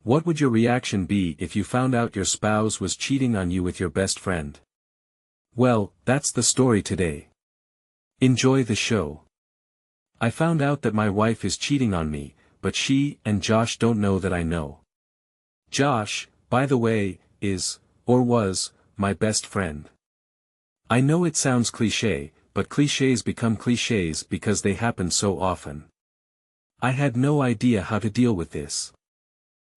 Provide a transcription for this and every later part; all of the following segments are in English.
What would your reaction be if you found out your spouse was cheating on you with your best friend? Well, that's the story today. Enjoy the show. I found out that my wife is cheating on me, but she and Josh don't know that I know. Josh, by the way, is, or was, my best friend. I know it sounds cliché, but clichés become clichés because they happen so often. I had no idea how to deal with this.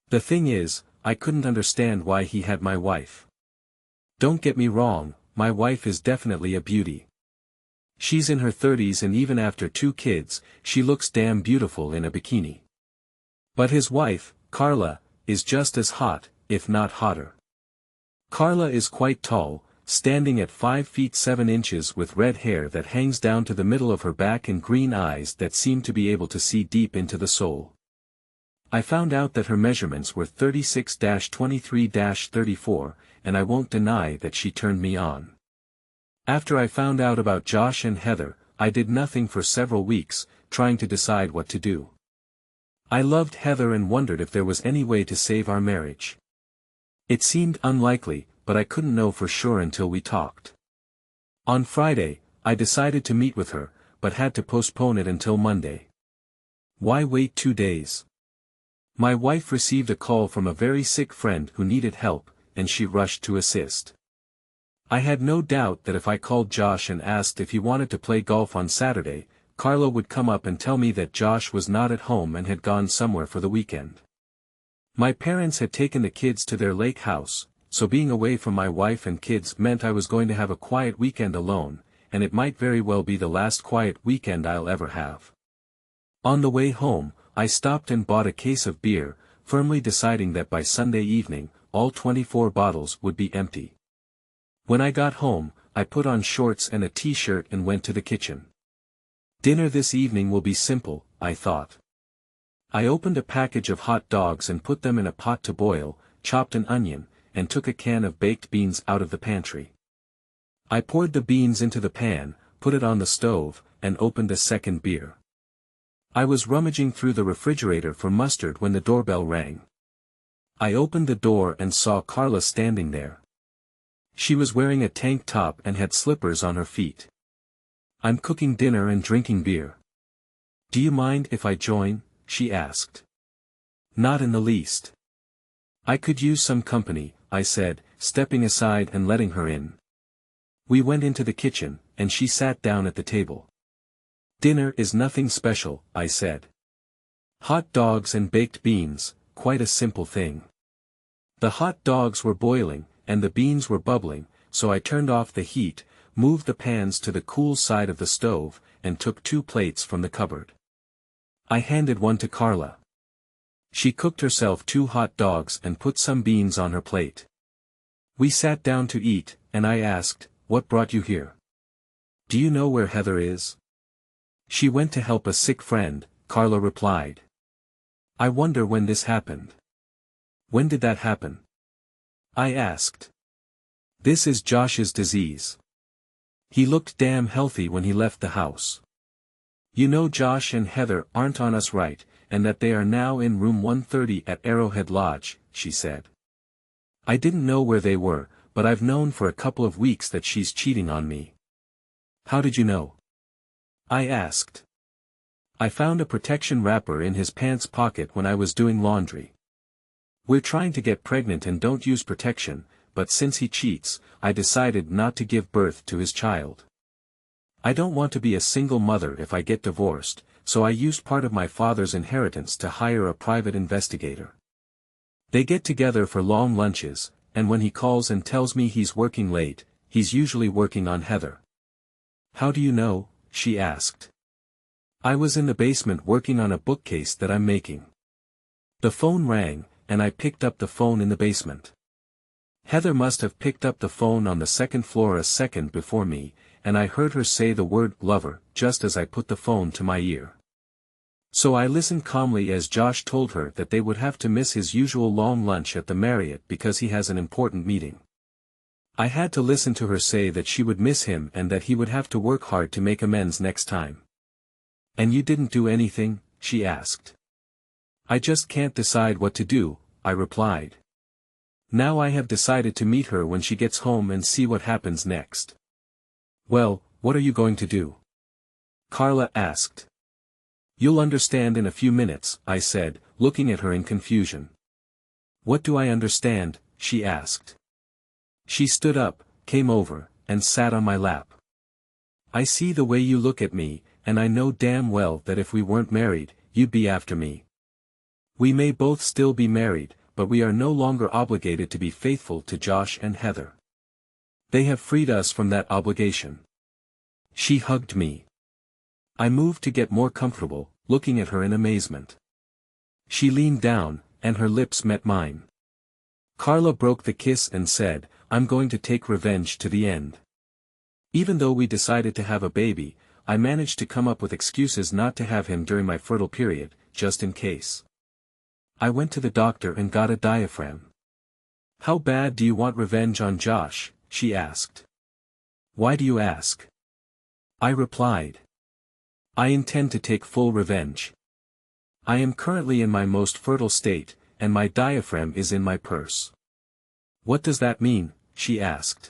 The thing is, I couldn't understand why he had my wife. Don't get me wrong, my wife is definitely a beauty. She's in her 30s and even after 2 kids, she looks damn beautiful in a bikini. But his wife, Carla, is just as hot, if not hotter. Carla is quite tall, standing at 5 feet 7 inches with red hair that hangs down to the middle of her back and green eyes that seem to be able to see deep into the soul. I found out that her measurements were 36-23-34, and I won't deny that she turned me on. After I found out about Josh and Heather, I did nothing for several weeks, trying to decide what to do. I loved Heather and wondered if there was any way to save our marriage. It seemed unlikely, but I couldn't know for sure until we talked. On Friday, I decided to meet with her, but had to postpone it until Monday. Why wait 2 days? My wife received a call from a very sick friend who needed help, and she rushed to assist. I had no doubt that if I called Josh and asked if he wanted to play golf on Saturday, Carla would come up and tell me that Josh was not at home and had gone somewhere for the weekend. My parents had taken the kids to their lake house, so being away from my wife and kids meant I was going to have a quiet weekend alone, and it might very well be the last quiet weekend I'll ever have. On the way home, I stopped and bought a case of beer, firmly deciding that by Sunday evening, all 24 bottles would be empty. When I got home, I put on shorts and a t-shirt and went to the kitchen. Dinner this evening will be simple, I thought. I opened a package of hot dogs and put them in a pot to boil, chopped an onion, and took a can of baked beans out of the pantry. I poured the beans into the pan, put it on the stove, and opened a second beer. I was rummaging through the refrigerator for mustard when the doorbell rang. I opened the door and saw Carla standing there. She was wearing a tank top and had slippers on her feet. "I'm cooking dinner and drinking beer. Do you mind if I join?" she asked. "Not in the least. I could use some company," I said, stepping aside and letting her in. We went into the kitchen, and she sat down at the table. "Dinner is nothing special," I said. "Hot dogs and baked beans, quite a simple thing." The hot dogs were boiling, and the beans were bubbling, so I turned off the heat, moved the pans to the cool side of the stove, and took 2 plates from the cupboard. I handed one to Carla. She cooked herself 2 hot dogs and put some beans on her plate. We sat down to eat, and I asked, "What brought you here? Do you know where Heather is?" "She went to help a sick friend," Carla replied. "I wonder when this happened." "When did that happen?" I asked. "This is Josh's disease. He looked damn healthy when he left the house. You know Josh and Heather aren't on us right, and that they are now in room 130 at Arrowhead Lodge," she said. "I didn't know where they were, but I've known for a couple of weeks that she's cheating on me." "How did you know?" I asked. "I found a protection wrapper in his pants pocket when I was doing laundry. We're trying to get pregnant and don't use protection, but since he cheats, I decided not to give birth to his child. I don't want to be a single mother if I get divorced, so I used part of my father's inheritance to hire a private investigator. They get together for long lunches, and when he calls and tells me he's working late, he's usually working on Heather." "How do you know?" she asked. "I was in the basement working on a bookcase that I'm making." The phone rang, and I picked up the phone in the basement. Heather must have picked up the phone on the second floor a second before me, and I heard her say the word "lover" just as I put the phone to my ear. So I listened calmly as Josh told her that they would have to miss his usual long lunch at the Marriott because he has an important meeting. I had to listen to her say that she would miss him and that he would have to work hard to make amends next time. "And you didn't do anything?" she asked. "I just can't decide what to do," I replied. Now I have decided to meet her when she gets home and see what happens next. Well, what are you going to do? Carla asked. You'll understand in a few minutes, I said, looking at her in confusion. What do I understand? She asked. She stood up, came over, and sat on my lap. I see the way you look at me, and I know damn well that if we weren't married, you'd be after me. We may both still be married, but we are no longer obligated to be faithful to Josh and Heather. They have freed us from that obligation. She hugged me. I moved to get more comfortable, looking at her in amazement. She leaned down, and her lips met mine. Carla broke the kiss and said, I'm going to take revenge to the end. Even though we decided to have a baby, I managed to come up with excuses not to have him during my fertile period, just in case. I went to the doctor and got a diaphragm. How bad do you want revenge on Josh? She asked. Why do you ask? I replied. I intend to take full revenge. I am currently in my most fertile state, and my diaphragm is in my purse. What does that mean? She asked.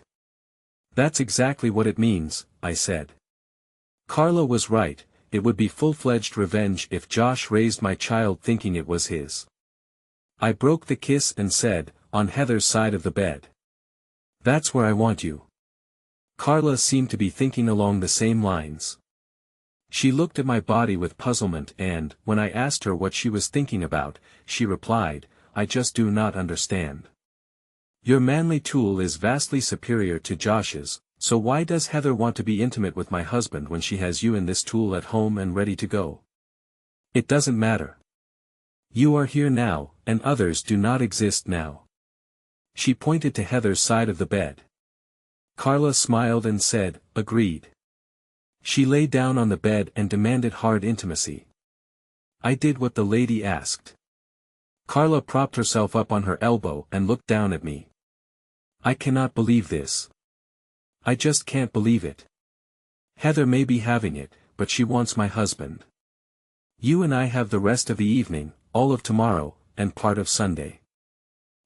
That's exactly what it means, I said. Carla was right, it would be full-fledged revenge if Josh raised my child thinking it was his. I broke the kiss and said, on Heather's side of the bed. That's where I want you. Carla seemed to be thinking along the same lines. She looked at my body with puzzlement and, when I asked her what she was thinking about, she replied, I just do not understand. Your manly tool is vastly superior to Josh's, so why does Heather want to be intimate with my husband when she has you and this tool at home and ready to go? It doesn't matter. You are here now, and others do not exist now. She pointed to Heather's side of the bed. Carla smiled and said, agreed. She lay down on the bed and demanded hard intimacy. I did what the lady asked. Carla propped herself up on her elbow and looked down at me. I cannot believe this. I just can't believe it. Heather may be having it, but she wants my husband. You and I have the rest of the evening, all of tomorrow, and part of Sunday.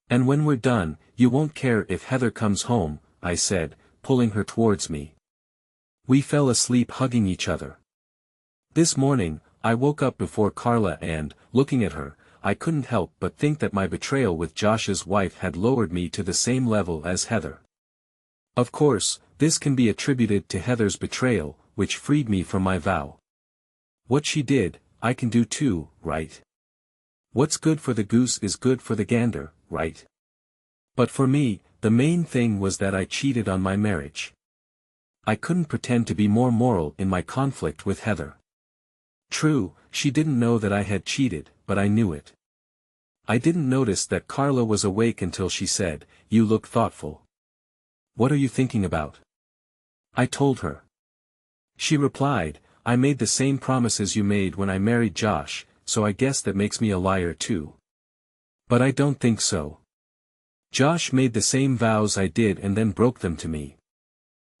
And when we're done, you won't care if Heather comes home, I said, pulling her towards me. We fell asleep hugging each other. This morning, I woke up before Carla and, looking at her, I couldn't help but think that my betrayal with Josh's wife had lowered me to the same level as Heather. Of course, this can be attributed to Heather's betrayal, which freed me from my vow. What she did, I can do too, right? What's good for the goose is good for the gander, right? But for me, the main thing was that I cheated on my marriage. I couldn't pretend to be more moral in my conflict with Heather. True, she didn't know that I had cheated, but I knew it. I didn't notice that Carla was awake until she said, You look thoughtful. What are you thinking about? I told her. She replied, I made the same promises you made when I married Josh, so I guess that makes me a liar too. But I don't think so. Josh made the same vows I did and then broke them to me.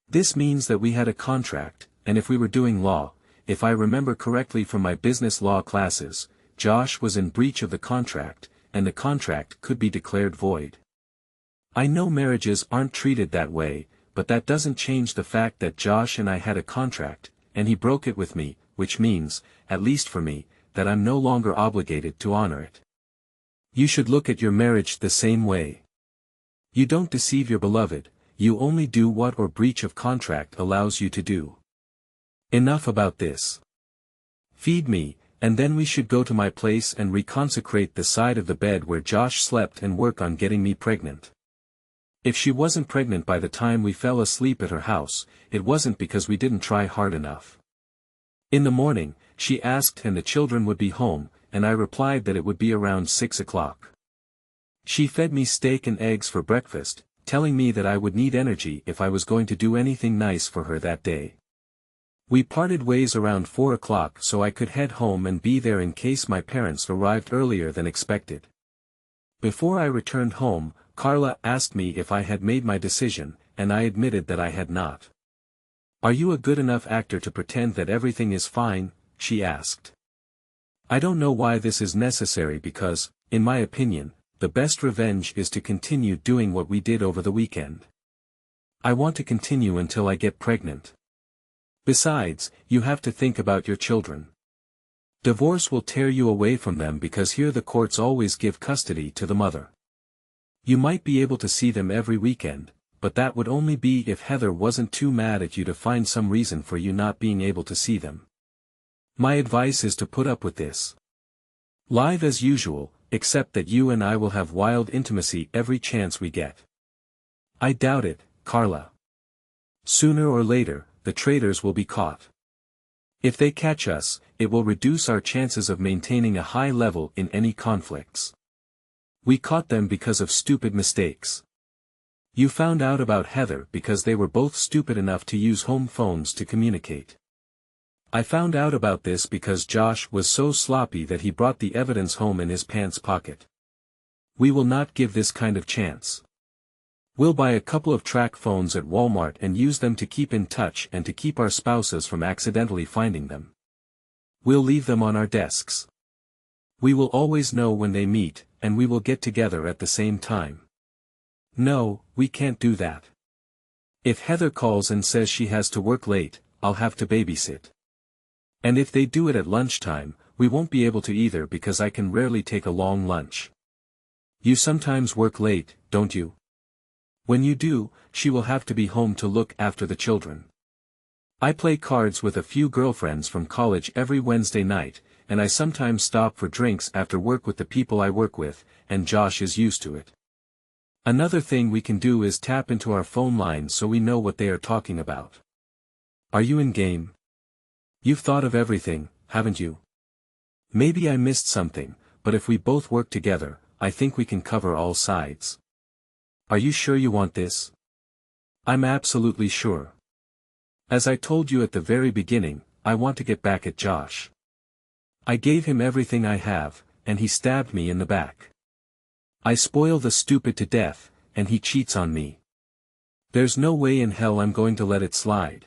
This means that we had a contract, and if we were doing law, if I remember correctly from my business law classes, Josh was in breach of the contract, and the contract could be declared void. I know marriages aren't treated that way, but that doesn't change the fact that Josh and I had a contract, and he broke it with me, which means, at least for me, that I'm no longer obligated to honor it. You should look at your marriage the same way. You don't deceive your beloved, you only do what or breach of contract allows you to do. Enough about this. Feed me, and then we should go to my place and reconsecrate the side of the bed where Josh slept and work on getting me pregnant. If she wasn't pregnant by the time we fell asleep at her house, it wasn't because we didn't try hard enough. In the morning, she asked and the children would be home, and I replied that it would be around 6 o'clock. She fed me steak and eggs for breakfast, telling me that I would need energy if I was going to do anything nice for her that day. We parted ways around 4 o'clock so I could head home and be there in case my parents arrived earlier than expected. Before I returned home, Carla asked me if I had made my decision, and I admitted that I had not. Are you a good enough actor to pretend that everything is fine? She asked. I don't know why this is necessary because, in my opinion, the best revenge is to continue doing what we did over the weekend. I want to continue until I get pregnant. Besides, you have to think about your children. Divorce will tear you away from them because here the courts always give custody to the mother. You might be able to see them every weekend, but that would only be if Heather wasn't too mad at you to find some reason for you not being able to see them. My advice is to put up with this. Live as usual, except that you and I will have wild intimacy every chance we get. I doubt it, Carla. Sooner or later, the traitors will be caught. If they catch us, it will reduce our chances of maintaining a high level in any conflicts. We caught them because of stupid mistakes. You found out about Heather because they were both stupid enough to use home phones to communicate. I found out about this because Josh was so sloppy that he brought the evidence home in his pants pocket. We will not give this kind of chance. We'll buy a couple of track phones at Walmart and use them to keep in touch and to keep our spouses from accidentally finding them. We'll leave them on our desks. We will always know when they meet, and we will get together at the same time. No, we can't do that. If Heather calls and says she has to work late, I'll have to babysit. And if they do it at lunchtime, we won't be able to either because I can rarely take a long lunch. You sometimes work late, don't you? When you do, she will have to be home to look after the children. I play cards with a few girlfriends from college every Wednesday night, and I sometimes stop for drinks after work with the people I work with, and Josh is used to it. Another thing we can do is tap into our phone lines so we know what they are talking about. Are you in game? You've thought of everything, haven't you? Maybe I missed something, but if we both work together, I think we can cover all sides. Are you sure you want this? I'm absolutely sure. As I told you at the very beginning, I want to get back at Josh. I gave him everything I have, and he stabbed me in the back. I spoil the stupid to death, and he cheats on me. There's no way in hell I'm going to let it slide.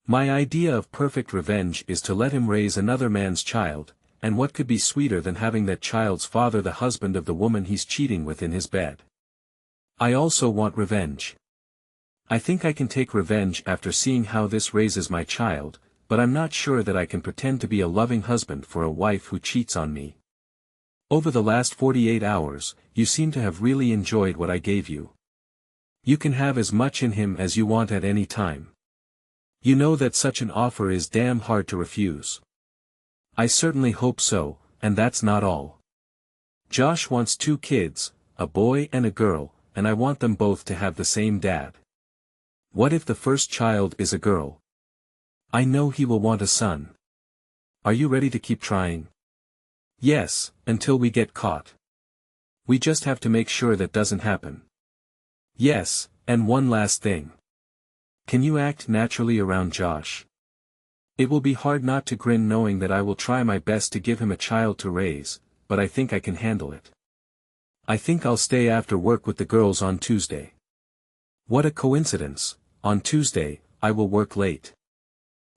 My idea of perfect revenge is to let him raise another man's child, and what could be sweeter than having that child's father the husband of the woman he's cheating with in his bed? I also want revenge. I think I can take revenge after seeing how this raises my child, but I'm not sure that I can pretend to be a loving husband for a wife who cheats on me. Over the last 48 hours, you seem to have really enjoyed what I gave you. You can have as much in him as you want at any time. You know that such an offer is damn hard to refuse. I certainly hope so, and that's not all. Josh wants 2 kids, a boy and a girl, and I want them both to have the same dad. What if the first child is a girl? I know he will want a son. Are you ready to keep trying? Yes, until we get caught. We just have to make sure that doesn't happen. Yes, and one last thing. Can you act naturally around Josh? It will be hard not to grin knowing that I will try my best to give him a child to raise, but I think I can handle it. I think I'll stay after work with the girls on Tuesday. What a coincidence, on Tuesday, I will work late.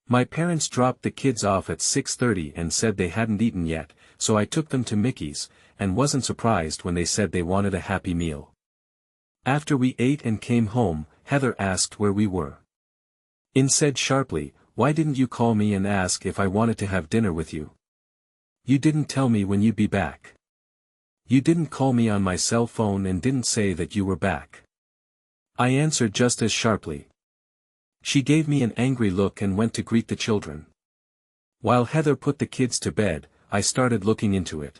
My parents dropped the kids off at 6:30 and said they hadn't eaten yet, so I took them to Mickey's, and wasn't surprised when they said they wanted a Happy Meal. After we ate and came home, Heather asked where we were. In said sharply, "Why didn't you call me and ask if I wanted to have dinner with you? You didn't tell me when you'd be back. You didn't call me on my cell phone and didn't say that you were back." I answered just as sharply. She gave me an angry look and went to greet the children. While Heather put the kids to bed, I started looking into it.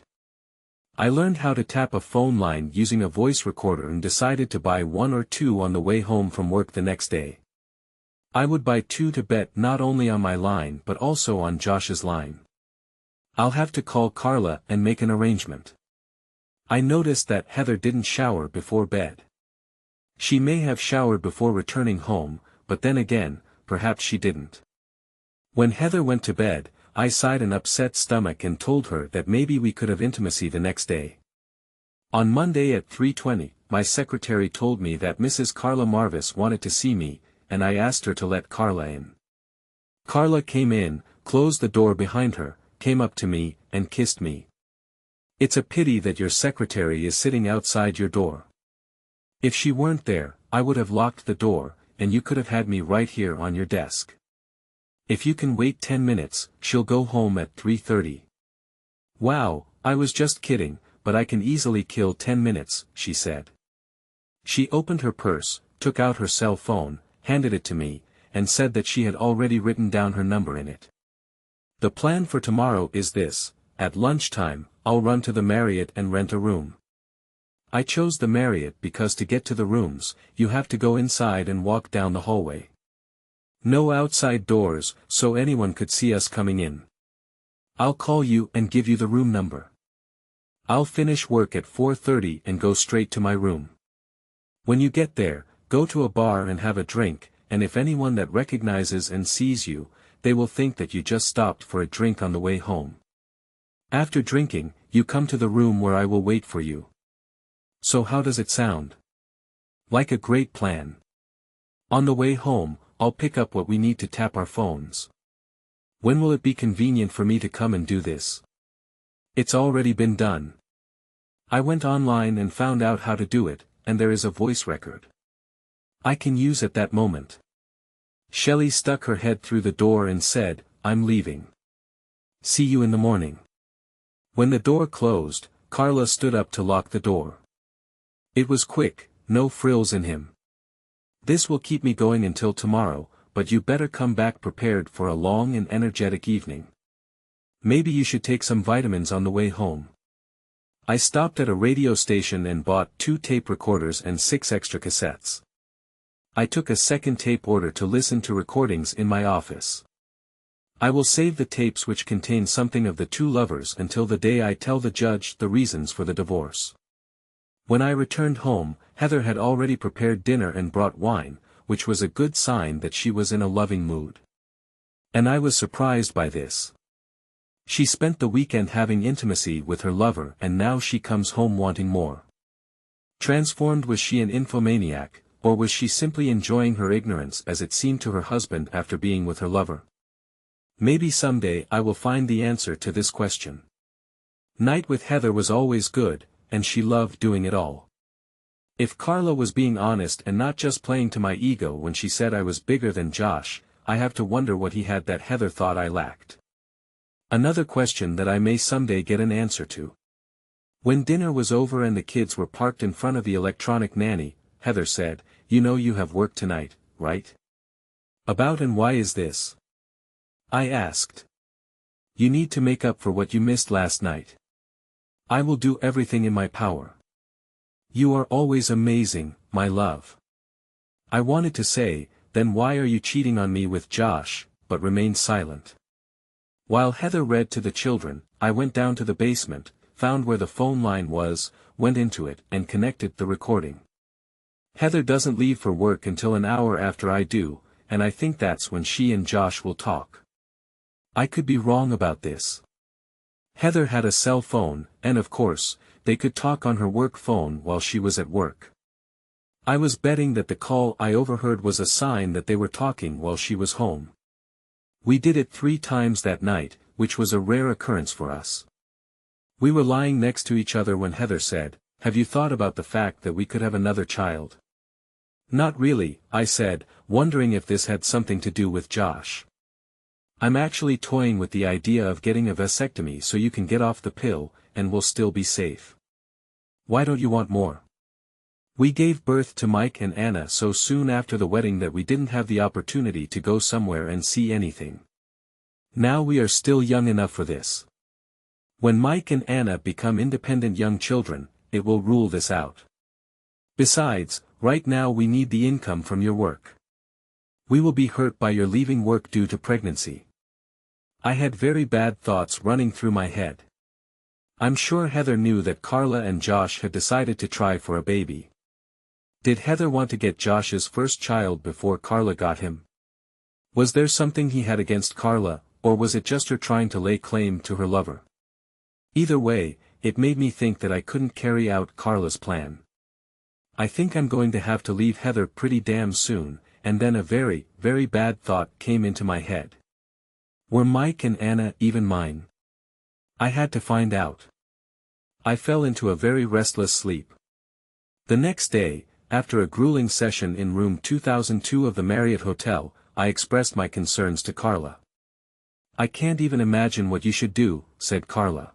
I learned how to tap a phone line using a voice recorder and decided to buy 1 or 2 on the way home from work the next day. I would buy 2 to bet not only on my line but also on Josh's line. I'll have to call Carla and make an arrangement. I noticed that Heather didn't shower before bed. She may have showered before returning home, but then again, perhaps she didn't. When Heather went to bed, I sighed an upset stomach and told her that maybe we could have intimacy the next day. On Monday at 3:20, my secretary told me that Mrs. Carla Marvis wanted to see me, and I asked her to let Carla in. Carla came in, closed the door behind her, came up to me, and kissed me. It's a pity that your secretary is sitting outside your door. If she weren't there, I would have locked the door, and you could have had me right here on your desk. If you can wait 10 minutes, she'll go home at 3:30. Wow, I was just kidding, but I can easily kill 10 minutes, she said. She opened her purse, took out her cell phone, handed it to me, and said that she had already written down her number in it. The plan for tomorrow is this: at lunchtime, I'll run to the Marriott and rent a room. I chose the Marriott because to get to the rooms, you have to go inside and walk down the hallway. No outside doors, so anyone could see us coming in. I'll call you and give you the room number. I'll finish work at 4:30 and go straight to my room. When you get there, go to a bar and have a drink, and if anyone that recognizes and sees you, they will think that you just stopped for a drink on the way home. After drinking, you come to the room where I will wait for you. So how does it sound? Like a great plan. On the way home, I'll pick up what we need to tap our phones. When will it be convenient for me to come and do this? It's already been done. I went online and found out how to do it, and there is a voice record I can use at that moment. Shelley stuck her head through the door and said, "I'm leaving. See you in the morning." When the door closed, Carla stood up to lock the door. It was quick, no frills in him. "This will keep me going until tomorrow, but you better come back prepared for a long and energetic evening. Maybe you should take some vitamins on the way home." I stopped at a radio station and bought 2 tape recorders and 6 extra cassettes. I took a second tape order to listen to recordings in my office. I will save the tapes which contain something of the two lovers until the day I tell the judge the reasons for the divorce. When I returned home, Heather had already prepared dinner and brought wine, which was a good sign that she was in a loving mood. And I was surprised by this. She spent the weekend having intimacy with her lover and now she comes home wanting more. Transformed, was she an infomaniac, or was she simply enjoying her ignorance as it seemed to her husband after being with her lover? Maybe someday I will find the answer to this question. Night with Heather was always good, and she loved doing it all. If Carla was being honest and not just playing to my ego when she said I was bigger than Josh, I have to wonder what he had that Heather thought I lacked. Another question that I may someday get an answer to. When dinner was over and the kids were parked in front of the electronic nanny, Heather said, "You know you have work tonight, right?" "About, and why is this?" I asked. "You need to make up for what you missed last night." "I will do everything in my power." "You are always amazing, my love." I wanted to say, "Then why are you cheating on me with Josh," but remained silent. While Heather read to the children, I went down to the basement, found where the phone line was, went into it and connected the recording. Heather doesn't leave for work until an hour after I do, and I think that's when she and Josh will talk. I could be wrong about this. Heather had a cell phone, and of course, they could talk on her work phone while she was at work. I was betting that the call I overheard was a sign that they were talking while she was home. We did it 3 times that night, which was a rare occurrence for us. We were lying next to each other when Heather said, "Have you thought about the fact that we could have another child?" "Not really," I said, wondering if this had something to do with Josh. "I'm actually toying with the idea of getting a vasectomy so you can get off the pill, and we'll still be safe." "Why don't you want more?" "We gave birth to Mike and Anna so soon after the wedding that we didn't have the opportunity to go somewhere and see anything. Now we are still young enough for this. When Mike and Anna become independent young children, it will rule this out. Besides, right now we need the income from your work. We will be hurt by your leaving work due to pregnancy." I had very bad thoughts running through my head. I'm sure Heather knew that Carla and Josh had decided to try for a baby. Did Heather want to get Josh's first child before Carla got him? Was there something he had against Carla, or was it just her trying to lay claim to her lover? Either way, it made me think that I couldn't carry out Carla's plan. I think I'm going to have to leave Heather pretty damn soon, and then a very, very bad thought came into my head. Were Mike and Anna even mine? I had to find out. I fell into a very restless sleep. The next day, after a grueling session in room 2002 of the Marriott Hotel, I expressed my concerns to Carla. "I can't even imagine what you should do," said Carla.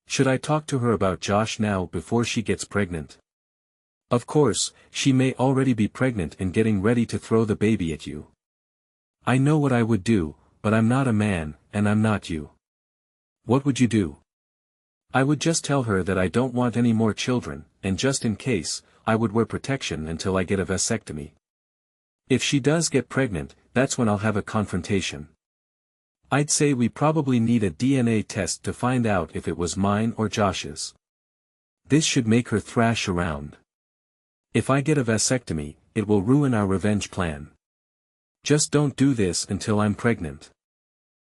"Should I talk to her about Josh now before she gets pregnant? Of course, she may already be pregnant and getting ready to throw the baby at you. I know what I would do, but I'm not a man, and I'm not you." "What would you do?" "I would just tell her that I don't want any more children, and just in case, I would wear protection until I get a vasectomy. If she does get pregnant, that's when I'll have a confrontation. I'd say we probably need a DNA test to find out if it was mine or Josh's. This should make her thrash around. If I get a vasectomy, it will ruin our revenge plan. Just don't do this until I'm pregnant.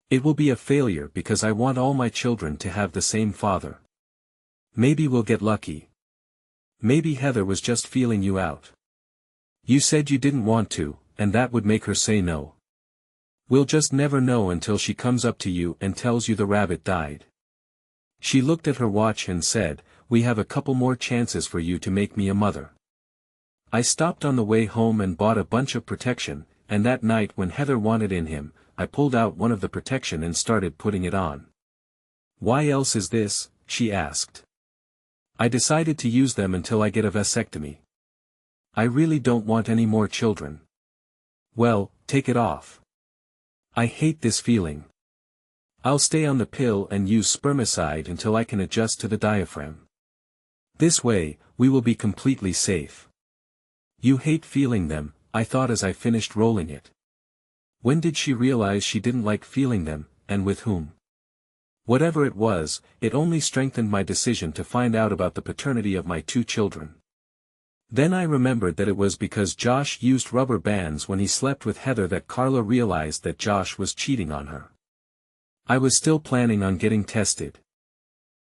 It will be a failure because I want all my children to have the same father. Maybe we'll get lucky. Maybe Heather was just feeling you out. You said you didn't want to, and that would make her say no. We'll just never know until she comes up to you and tells you the rabbit died." She looked at her watch and said, "We have a couple more chances for you to make me a mother." I stopped on the way home and bought a bunch of protection, and that night when Heather wanted in him, I pulled out one of the protection and started putting it on. "Why else is this?" she asked. "I decided to use them until I get a vasectomy. I really don't want any more children." "Well, take it off." "I hate this feeling. I'll stay on the pill and use spermicide until I can adjust to the diaphragm. This way, we will be completely safe." "You hate feeling them," I thought as I finished rolling it. When did she realize she didn't like feeling them, and with whom? Whatever it was, it only strengthened my decision to find out about the paternity of my 2 children. Then I remembered that it was because Josh used rubber bands when he slept with Heather that Carla realized that Josh was cheating on her. I was still planning on getting tested.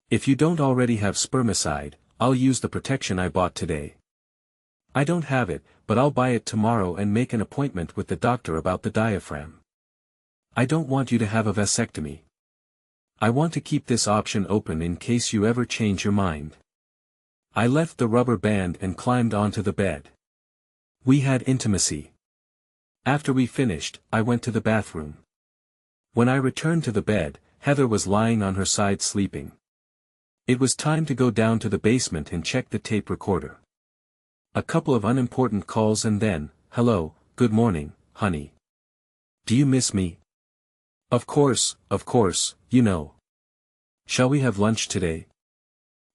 "If you don't already have spermicide, I'll use the protection I bought today." "I don't have it, but I'll buy it tomorrow and make an appointment with the doctor about the diaphragm." "I don't want you to have a vasectomy. I want to keep this option open in case you ever change your mind." I left the rubber band and climbed onto the bed. We had intimacy. After we finished, I went to the bathroom. When I returned to the bed, Heather was lying on her side sleeping. It was time to go down to the basement and check the tape recorder. A couple of unimportant calls and then, "Hello, good morning, honey. Do you miss me?" Of course, you know. "Shall we have lunch today?"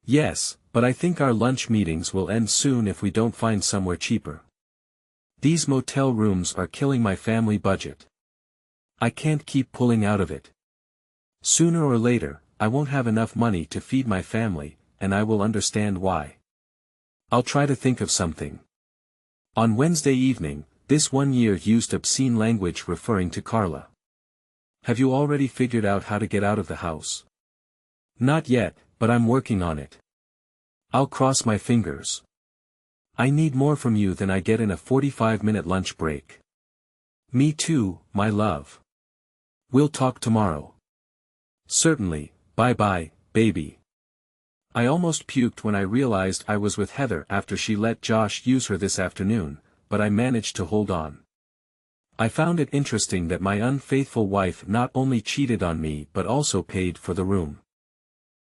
"Yes, but I think our lunch meetings will end soon if we don't find somewhere cheaper. These motel rooms are killing my family budget. I can't keep pulling out of it. Sooner or later, I won't have enough money to feed my family, and I will understand why. I'll try to think of something." On Wednesday evening, this 1-year used obscene language referring to Carla. "Have you already figured out how to get out of the house?" "Not yet, but I'm working on it. I'll cross my fingers. I need more from you than I get in a 45-minute lunch break." "Me too, my love. We'll talk tomorrow." "Certainly, bye-bye, baby." I almost puked when I realized I was with Heather after she let Josh use her this afternoon, but I managed to hold on. I found it interesting that my unfaithful wife not only cheated on me but also paid for the room.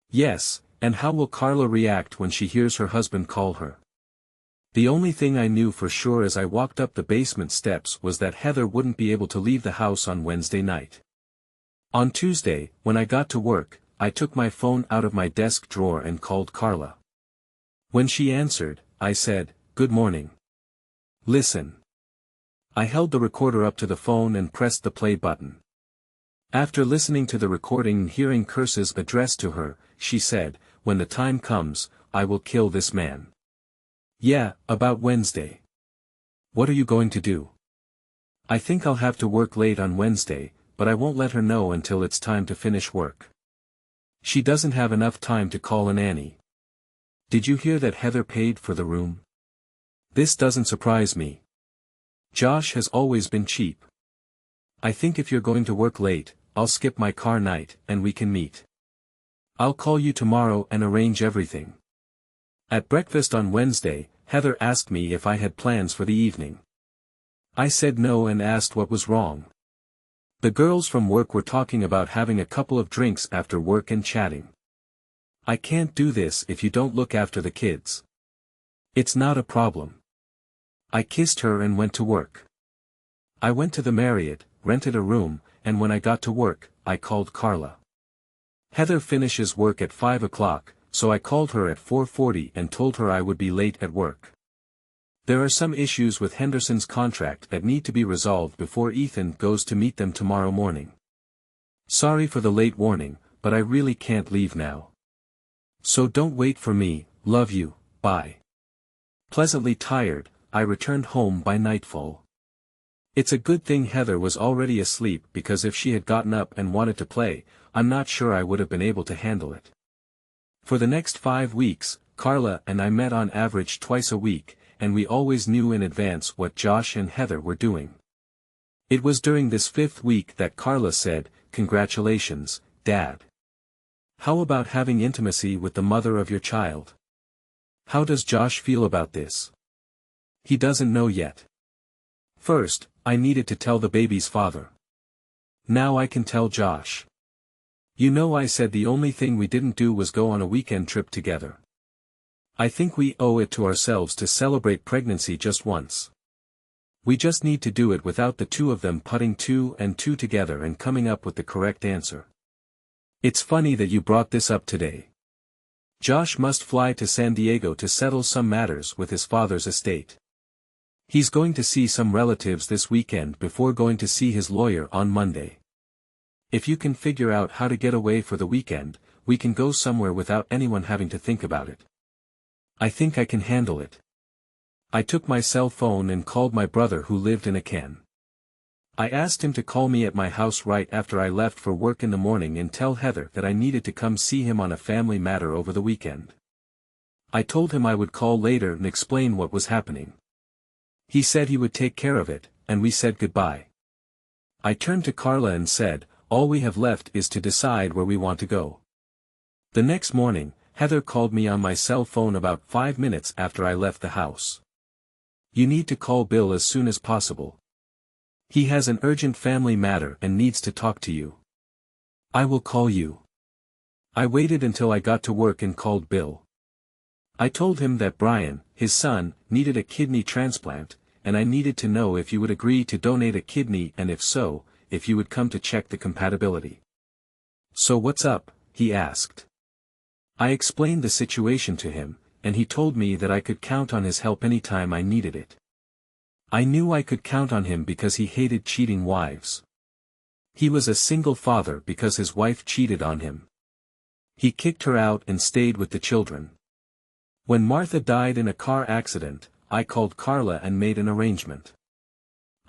Yes, and how will Carla react when she hears her husband call her? The only thing I knew for sure as I walked up the basement steps was that Heather wouldn't be able to leave the house on Wednesday night. On Tuesday, when I got to work, I took my phone out of my desk drawer and called Carla. When she answered, I said, "Good morning. Listen." I held the recorder up to the phone and pressed the play button. After listening to the recording and hearing curses addressed to her, she said, "When the time comes, I will kill this man." "Yeah, about Wednesday. What are you going to do?" "I think I'll have to work late on Wednesday, but I won't let her know until it's time to finish work. She doesn't have enough time to call a nanny." "Did you hear that Heather paid for the room?" "This doesn't surprise me. Josh has always been cheap. I think if you're going to work late, I'll skip my car night, and we can meet." I'll call you tomorrow and arrange everything. At breakfast on Wednesday, Heather asked me if I had plans for the evening. I said no and asked what was wrong. The girls from work were talking about having a couple of drinks after work and chatting. I can't do this if you don't look after the kids. It's not a problem. I kissed her and went to work. I went to the Marriott, rented a room, and when I got to work, I called Carla. Heather finishes work at 5 o'clock, so I called her at 4:40 and told her I would be late at work. There are some issues with Henderson's contract that need to be resolved before Ethan goes to meet them tomorrow morning. Sorry for the late warning, but I really can't leave now. So don't wait for me, love you, bye. Pleasantly tired, I returned home by nightfall. It's a good thing Heather was already asleep because if she had gotten up and wanted to play, I'm not sure I would have been able to handle it. For the next 5 weeks, Carla and I met on average twice a week, and we always knew in advance what Josh and Heather were doing. It was during this 5th week that Carla said, "Congratulations, Dad. How about having intimacy with the mother of your child? How does Josh feel about this?" He doesn't know yet. First, I needed to tell the baby's father. Now I can tell Josh. You know, I said the only thing we didn't do was go on a weekend trip together. I think we owe it to ourselves to celebrate pregnancy just once. We just need to do it without the two of them putting 2 and 2 together and coming up with the correct answer. It's funny that you brought this up today. Josh must fly to San Diego to settle some matters with his father's estate. He's going to see some relatives this weekend before going to see his lawyer on Monday. If you can figure out how to get away for the weekend, we can go somewhere without anyone having to think about it. I think I can handle it. I took my cell phone and called my brother who lived in a can. I asked him to call me at my house right after I left for work in the morning and tell Heather that I needed to come see him on a family matter over the weekend. I told him I would call later and explain what was happening. He said he would take care of it, and we said goodbye. I turned to Carla and said, "All we have left is to decide where we want to go." The next morning, Heather called me on my cell phone about 5 minutes after I left the house. "You need to call Bill as soon as possible. He has an urgent family matter and needs to talk to you." "I will call you." I waited until I got to work and called Bill. I told him that Brian, his son, needed a kidney transplant, and I needed to know if you would agree to donate a kidney and if so, if you would come to check the compatibility. "So what's up?" he asked. I explained the situation to him, and he told me that I could count on his help anytime I needed it. I knew I could count on him because he hated cheating wives. He was a single father because his wife cheated on him. He kicked her out and stayed with the children. When Martha died in a car accident, I called Carla and made an arrangement.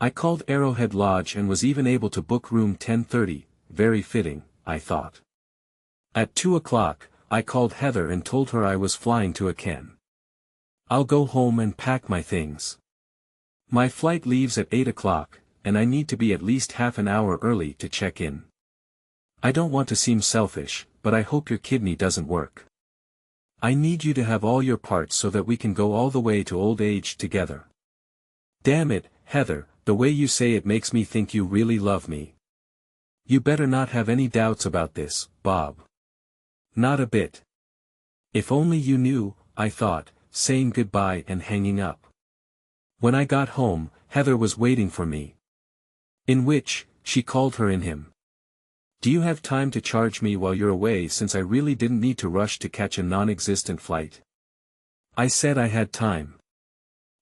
I called Arrowhead Lodge and was even able to book room 1030, very fitting, I thought. At 2 o'clock, I called Heather and told her I was flying to a can. "I'll go home and pack my things. My flight leaves at 8 o'clock, and I need to be at least half an hour early to check in. I don't want to seem selfish, but I hope your kidney doesn't work. I need you to have all your parts so that we can go all the way to old age together." Damn it, Heather, the way you say it makes me think you really love me. You better not have any doubts about this, Bob. Not a bit. If only you knew, I thought, saying goodbye and hanging up. When I got home, Heather was waiting for me. In which, she called her in him. "Do you have time to charge me while you're away since I really didn't need to rush to catch a non-existent flight?" I said I had time.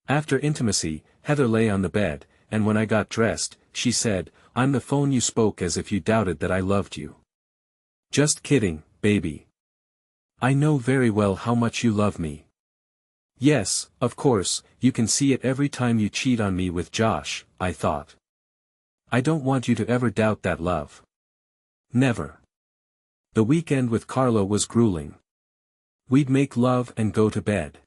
After intimacy, Heather lay on the bed, and when I got dressed, she said, "I'm the phone you spoke as if you doubted that I loved you." "Just kidding, baby. I know very well how much you love me." "Yes, of course, you can see it every time you cheat on me with Josh," I thought. "I don't want you to ever doubt that love. Never." The weekend with Carla was grueling. We'd make love and go to bed.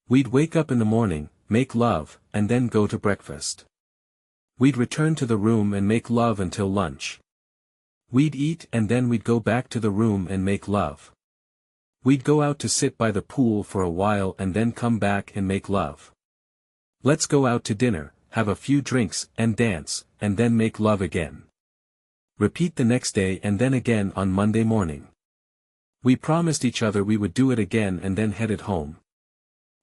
We'd wake up in the morning, make love, and then go to breakfast. We'd return to the room and make love until lunch. We'd eat and then we'd go back to the room and make love. We'd go out to sit by the pool for a while and then come back and make love. Let's go out to dinner, have a few drinks and dance, and then make love again. Repeat the next day and then again on Monday morning. We promised each other we would do it again and then headed home.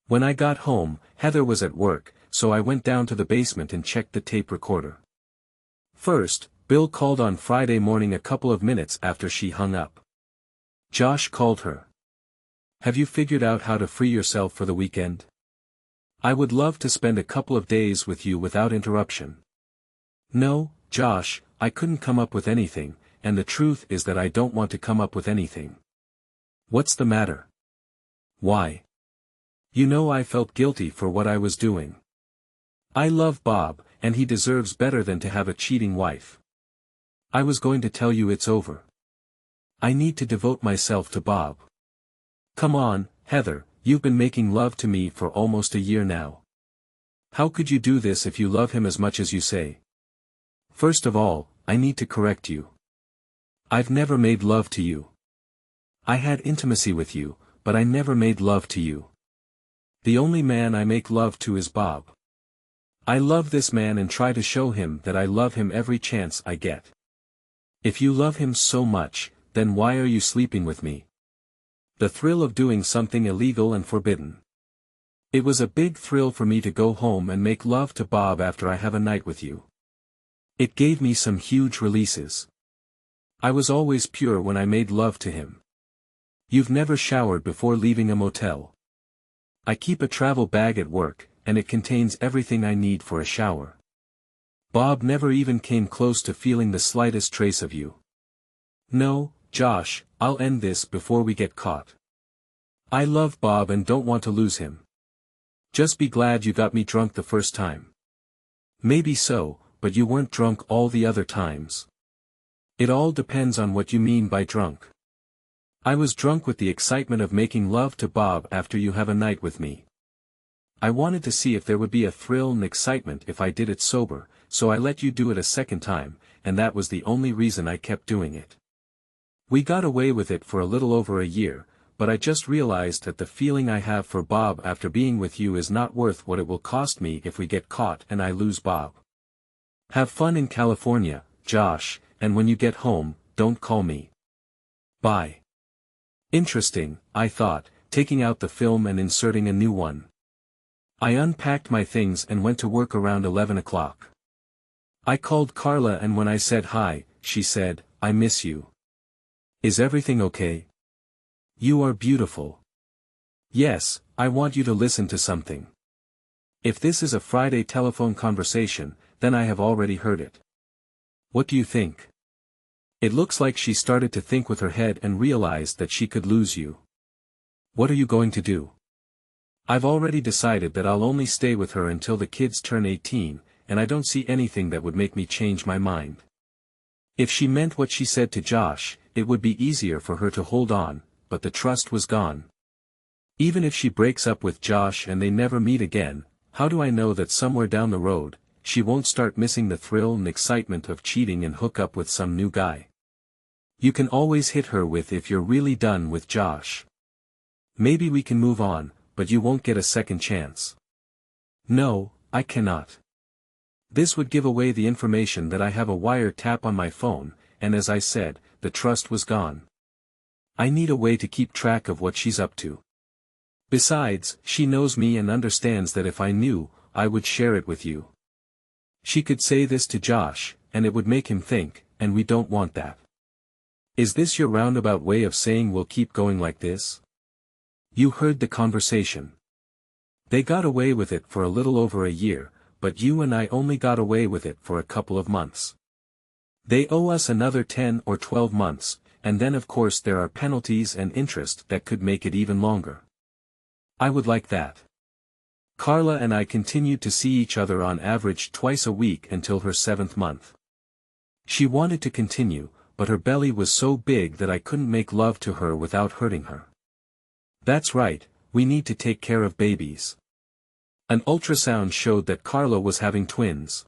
When I got home, Heather was at work, so I went down to the basement and checked the tape recorder. First, Bill called on Friday morning a couple of minutes after she hung up. Josh called her. Have you figured out how to free yourself for the weekend? I would love to spend a couple of days with you without interruption. No, Josh, I couldn't come up with anything, and the truth is that I don't want to come up with anything. What's the matter? Why? You know I felt guilty for what I was doing. I love Bob, and he deserves better than to have a cheating wife. I was going to tell you it's over. I need to devote myself to Bob. Come on, Heather, you've been making love to me for almost a year now. How could you do this if you love him as much as you say? First of all, I need to correct you. I've never made love to you. I had intimacy with you, but I never made love to you. The only man I make love to is Bob. I love this man and try to show him that I love him every chance I get. If you love him so much, then why are you sleeping with me? The thrill of doing something illegal and forbidden. It was a big thrill for me to go home and make love to Bob after I have a night with you. It gave me some huge releases. I was always pure when I made love to him. You've never showered before leaving a motel. I keep a travel bag at work, and it contains everything I need for a shower. Bob never even came close to feeling the slightest trace of you. No, Josh, I'll end this before we get caught. I love Bob and don't want to lose him. Just be glad you got me drunk the first time. Maybe so, but you weren't drunk all the other times. It all depends on what you mean by drunk. I was drunk with the excitement of making love to Bob after you have a night with me. I wanted to see if there would be a thrill and excitement if I did it sober, so I let you do it a second time, and that was the only reason I kept doing it. We got away with it for a little over a year, but I just realized that the feeling I have for Bob after being with you is not worth what it will cost me if we get caught and I lose Bob. Have fun in California, Josh, and when you get home, don't call me. Bye. Interesting, I thought, taking out the film and inserting a new one. I unpacked my things and went to work around 11 o'clock. I called Carla and when I said hi, she said, I miss you. Is everything okay? You are beautiful. Yes, I want you to listen to something. If this is a Friday telephone conversation, then I have already heard it. What do you think? It looks like she started to think with her head and realized that she could lose you. What are you going to do? I've already decided that I'll only stay with her until the kids turn 18, and I don't see anything that would make me change my mind. If she meant what she said to Josh, it would be easier for her to hold on, but the trust was gone. Even if she breaks up with Josh and they never meet again, how do I know that somewhere down the road, she won't start missing the thrill and excitement of cheating and hook up with some new guy? You can always hit her with if you're really done with Josh. Maybe we can move on, but you won't get a second chance. No, I cannot. This would give away the information that I have a wire tap on my phone, and as I said, the trust was gone. I need a way to keep track of what she's up to. Besides, she knows me and understands that if I knew, I would share it with you. She could say this to Josh, and it would make him think, and we don't want that. Is this your roundabout way of saying we'll keep going like this? You heard the conversation. They got away with it for a little over a year, but you and I only got away with it for a couple of months. They owe us another 10 or 12 months, and then of course there are penalties and interest that could make it even longer. I would like that. Carla and I continued to see each other on average twice a week until her 7th month. She wanted to continue, but her belly was so big that I couldn't make love to her without hurting her. That's right, we need to take care of babies. An ultrasound showed that Carla was having twins.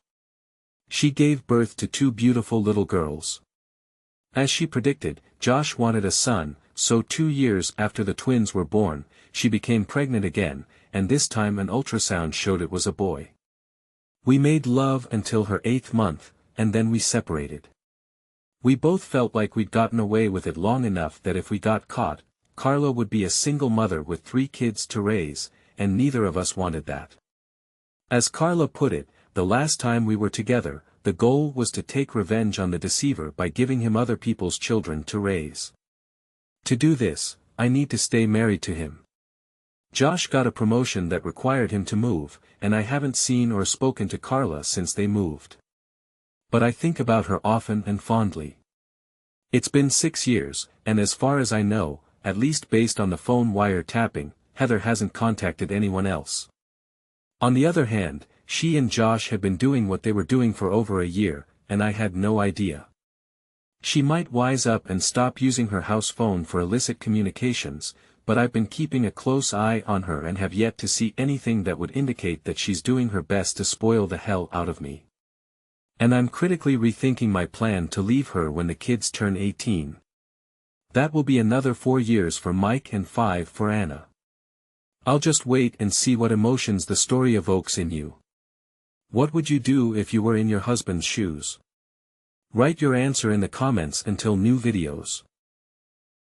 She gave birth to 2 beautiful little girls. As she predicted, Josh wanted a son, so 2 years after the twins were born, she became pregnant again, and this time an ultrasound showed it was a boy. We made love until her 8th month, and then we separated. We both felt like we'd gotten away with it long enough that if we got caught, Carla would be a single mother with 3 kids to raise, and neither of us wanted that. As Carla put it, the last time we were together, the goal was to take revenge on the deceiver by giving him other people's children to raise. To do this, I need to stay married to him. Josh got a promotion that required him to move, and I haven't seen or spoken to Carla since they moved. But I think about her often and fondly. It's been 6 years, and as far as I know, at least based on the phone wire tapping, Heather hasn't contacted anyone else. On the other hand, she and Josh had been doing what they were doing for over a year, and I had no idea. She might wise up and stop using her house phone for illicit communications, but I've been keeping a close eye on her and have yet to see anything that would indicate that she's doing her best to spoil the hell out of me. And I'm critically rethinking my plan to leave her when the kids turn 18. That will be another 4 years for Mike and 5 for Anna. I'll just wait and see what emotions the story evokes in you. What would you do if you were in your husband's shoes? Write your answer in the comments until new videos.